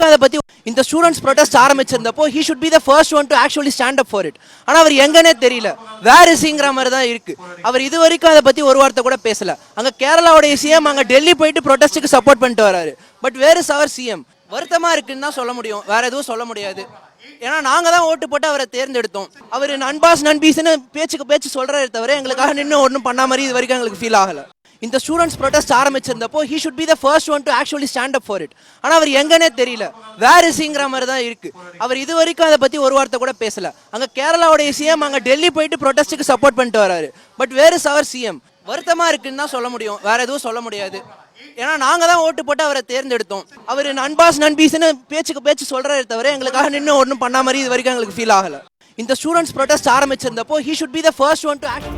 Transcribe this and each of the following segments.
அதை பத்தி இந்த ஸ்டூடெண்ட்ஸ் ப்ரொடெஸ்ட் ஆரம்பிச்சிருந்தப்போ he should be the first one to actually stand up for it. ஆனா அவர் எங்கனே தெரியல, வேர் இஸ்ங்கிற மாதிரி தான் இருக்கு. அவர் இது வரைக்கும் அதை பத்தி ஒரு வார்த்தை கூட பேசல. அங்க கேரளாவுடைய சிஎம் அங்க டெல்லி போயிட்டு ப்ரொடெஸ்ட்டுக்கு சப்போர்ட் பண்ணிட்டு வராரு. But where is our CM? வருத்தமா இருக்குன்னு தான் சொல்ல முடியும், வேற எதுவும் சொல்ல முடியாது. ஏன்னா நாங்க தான் ஓட்டு போட்டு அவரை தேர்ந்தெடுத்தோம். அவர் நண்பாஸ் நண்பீஸ்னு பேச்சு சொல்றாரு தவிர எங்களுக்காக நின்று ஒன்றும் பண்ண மாதிரி இது வரைக்கும் எங்களுக்கு ஃபீல் ஆகல. இந்த ஸ்டூடெண்ட்ஸ் ப்ரொடெஸ்ட் ஆரம்பிச்சிருந்தப்போ he should be the first one to actually stand up for it. ஆனா அவர் எங்கனே தெரியல, வேர் இஸ்ங்கிற மாதிரி தான் இருக்கு. அவர் இது வரைக்கும் அதை பத்தி ஒரு வார்த்தை கூட பேசல. அங்க கேரளாவுடைய சிஎம் அங்க டெல்லி போயிட்டு ப்ரொடெஸ்ட்டுக்கு சப்போர்ட் பண்ணிட்டு வராரு. But where is our CM? வருத்தமா இருக்குன்னு தான் சொல்ல முடியும், வேற எதுவும் சொல்ல முடியாது. ஏன்னா நாங்க தான் ஓட்டு போட்டு அவரை தேர்ந்தெடுத்தோம். அவர் நண்பாஸ் நண்பீஸ்னு பேச்சு சொல்றாரு தவிர எங்களுக்காக நின்று ஒன்றும் பண்ண மாதிரி இது வரைக்கும் எங்களுக்கு ஃபீல் ஆகல. இந்த ஸ்டூடெண்ட்ஸ் ப்ரொடெஸ்ட் ஆரம்பிச்சிருந்தப்போ he should be the first one to act.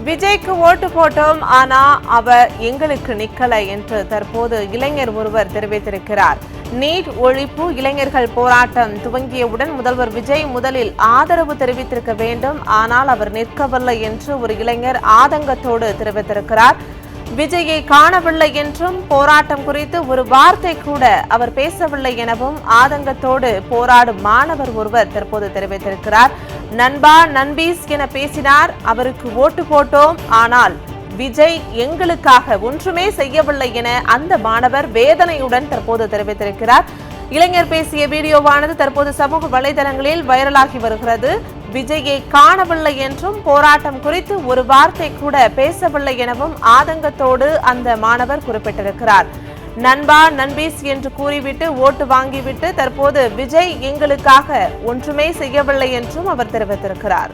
விஜய்க்கு ஓட்டு போட்டோம், ஆனா அவர் எங்களுக்கு நிக்கல என்று தற்போது இளைஞர் ஒருவர் தெரிவித்திருக்கிறார். நீட் ஒழிப்பு இளைஞர்கள் போராட்டம் துவங்கியவுடன் முதல்வர் விஜய் முதலில் ஆதரவு தெரிவித்திருக்க வேண்டும், ஆனால் அவர் நிற்கவில்லை என்று ஒரு இளைஞர் ஆதங்கத்தோடு தெரிவித்திருக்கிறார். விஜயை காணவில்லை என்றும் போராட்டம் குறித்து ஒரு வார்த்தை கூட அவர் பேசவில்லை எனவும் ஆதங்கத்தோடு போராடும் மாணவர் ஒருவர் தற்போது தெரிவித்திருக்கிறார். நண்பா நண்பீஸ் என பேசினார், அவருக்கு ஓட்டு போட்டோம், ஆனால் விஜய் எங்களுக்காக ஒன்றுமே செய்யவில்லை என அந்த மாணவர் வேதனையுடன் தற்போது தெரிவித்திருக்கிறார். இளைஞர் பேசிய வீடியோவானது தற்போது சமூக வலைதளங்களில் வைரலாகி வருகிறது. விஜயை காணவில்லை என்றும் போராட்டம் குறித்து ஒரு வார்த்தை கூட பேசவில்லை எனவும் ஆதங்கத்தோடு அந்த மாணவர் குறிப்பிட்டிருக்கிறார். நண்பா நண்பீஸ் என்று கூறிவிட்டு ஓட்டு வாங்கிவிட்டு தற்போது விஜய் எங்களுக்காக ஒன்றுமே செய்யவில்லை என்றும் அவர் தெரிவித்திருக்கிறார்.